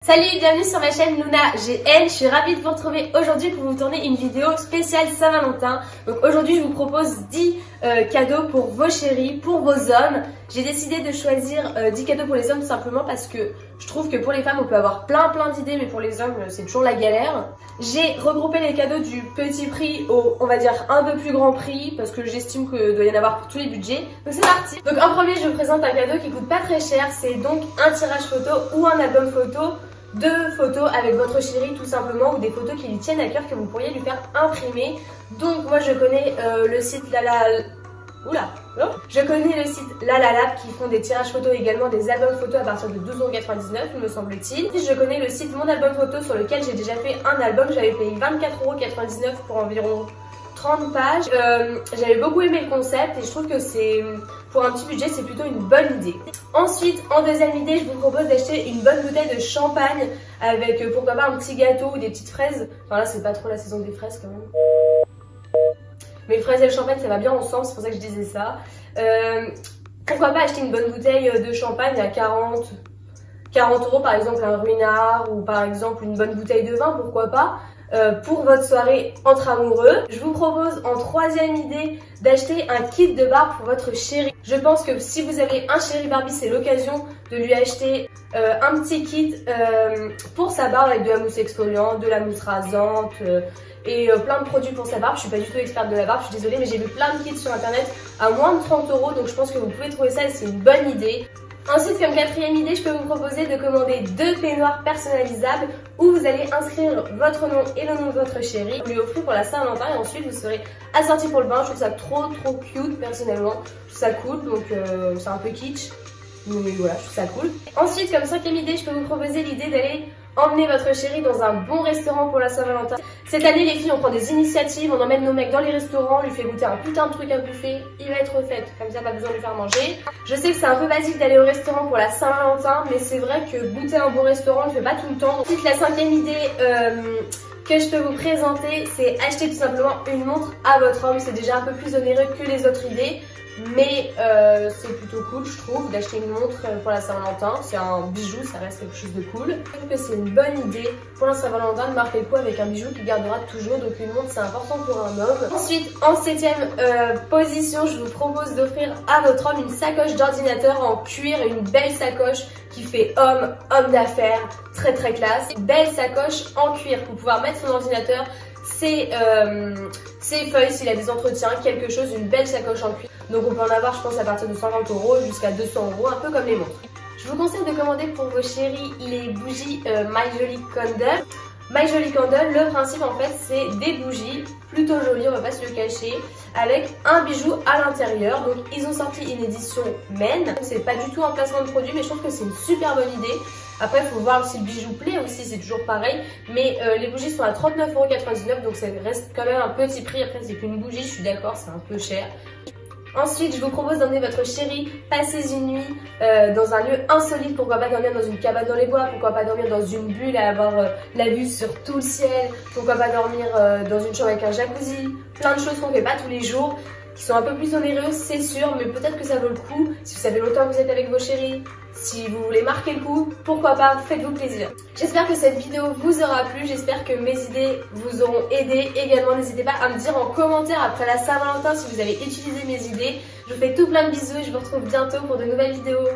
Salut, bienvenue sur ma chaîne Luna GN, je suis ravie de vous retrouver aujourd'hui pour vous tourner une vidéo spéciale Saint-Valentin. Donc aujourd'hui je vous propose 10 cadeaux pour vos chéris, pour vos hommes. J'ai décidé de choisir 10 cadeaux pour les hommes tout simplement parce que je trouve que pour les femmes on peut avoir plein d'idées, mais pour les hommes c'est toujours la galère. J'ai regroupé les cadeaux du petit prix au, on va dire, un peu plus grand prix parce que j'estime qu'il doit y en avoir pour tous les budgets. Donc c'est parti. Donc en premier je vous présente un cadeau qui coûte pas très cher, c'est donc un tirage photo ou un album photo. Deux photos avec votre chéri tout simplement, ou des photos qui lui tiennent à cœur que vous pourriez lui faire imprimer. Donc moi je connais le site Je connais le site Lalalab qui font des tirages photos et également des albums photos à partir de 12,99 €, me semble-t-il. Je connais le site Mon Album Photo sur lequel j'ai déjà fait un album, j'avais payé 24,99 € pour environ 30 pages. J'avais beaucoup aimé le concept et je trouve que c'est, pour un petit budget, c'est plutôt une bonne idée. Ensuite, en deuxième idée, je vous propose d'acheter une bonne bouteille de champagne avec pourquoi pas un petit gâteau ou des petites fraises. Enfin là, c'est pas trop la saison des fraises quand même. Mais les fraises et le champagne, ça va bien ensemble, c'est pour ça que je disais ça. Pourquoi pas acheter une bonne bouteille de champagne à 40 € par exemple, un Ruinart, ou par exemple une bonne bouteille de vin, pourquoi pas. Pour votre soirée entre amoureux. Je vous propose en troisième idée d'acheter un kit de barbe pour votre chéri. Je pense que si vous avez un chéri Barbie, c'est l'occasion de lui acheter un petit kit pour sa barbe avec de la mousse exfoliante, de la mousse rasante et plein de produits pour sa barbe. Je suis pas du tout experte de la barbe, je suis désolée, mais j'ai vu plein de kits sur internet à moins de 30 €, donc je pense que vous pouvez trouver ça et c'est une bonne idée. Ensuite, comme quatrième idée, je peux vous proposer de commander 2 peignoirs personnalisables où vous allez inscrire votre nom et le nom de votre chéri, lui offrir pour la Saint-Valentin et ensuite vous serez assorti pour le bain. Je trouve ça trop cute personnellement, je trouve ça cool, donc c'est un peu kitsch, mais voilà, je trouve ça cool. Ensuite, comme cinquième idée, je peux vous proposer l'idée d'aller emmener votre chéri dans un bon restaurant pour la Saint-Valentin. Cette année, les filles, on prend des initiatives, on emmène nos mecs dans les restaurants, on lui fait goûter un putain de truc à bouffer, il va être fait, comme ça pas besoin de lui faire manger. Je sais que c'est un peu basique d'aller au restaurant pour la Saint-Valentin, mais c'est vrai que goûter un bon restaurant, on le fait pas tout le temps. Ensuite, la cinquième idée que je peux vous présenter, c'est acheter tout simplement une montre à votre homme. C'est déjà un peu plus onéreux que les autres idées, mais c'est plutôt cool, je trouve, d'acheter une montre pour la Saint-Valentin. C'est un bijou, ça reste quelque chose de cool. Je trouve que c'est une bonne idée pour la Saint-Valentin de marquer le coup avec un bijou qui gardera toujours, donc une montre c'est important pour un homme. Ensuite, en septième position, je vous propose d'offrir à votre homme une sacoche d'ordinateur en cuir, une belle sacoche qui fait homme d'affaires, très classe. Une belle sacoche en cuir pour pouvoir mettre son ordinateur, ses feuilles s'il a des entretiens, quelque chose, une belle sacoche en cuir. Donc on peut en avoir, je pense, à partir de 50 € jusqu'à 200 €, un peu comme les montres. Je vous conseille de commander pour vos chéris les bougies My Jolly Candle. My Jolly Candle, le principe en fait c'est des bougies plutôt jolies, on va pas se le cacher, avec un bijou à l'intérieur. Donc ils ont sorti une édition Men, c'est pas du tout un placement de produit, mais je trouve que c'est une super bonne idée. Après il faut voir si le bijou plaît aussi, c'est toujours pareil, mais les bougies sont à 39,99 €, donc ça reste quand même un petit prix. Après c'est qu'une bougie, je suis d'accord, c'est un peu cher. Ensuite, je vous propose d'emmener votre chéri passer une nuit dans un lieu insolite. Pourquoi pas dormir dans une cabane dans les bois, pourquoi pas dormir dans une bulle et avoir la vue sur tout le ciel, pourquoi pas dormir dans une chambre avec un jacuzzi. Plein de choses qu'on fait pas tous les jours, qui sont un peu plus onéreuses, c'est sûr, mais peut-être que ça vaut le coup. Si ça fait longtemps que vous êtes avec vos chéris, si vous voulez marquer le coup, pourquoi pas, faites-vous plaisir. J'espère que cette vidéo vous aura plu, j'espère que mes idées vous auront aidé. Également, n'hésitez pas à me dire en commentaire après la Saint-Valentin si vous avez utilisé mes idées. Je vous fais tout plein de bisous et je vous retrouve bientôt pour de nouvelles vidéos.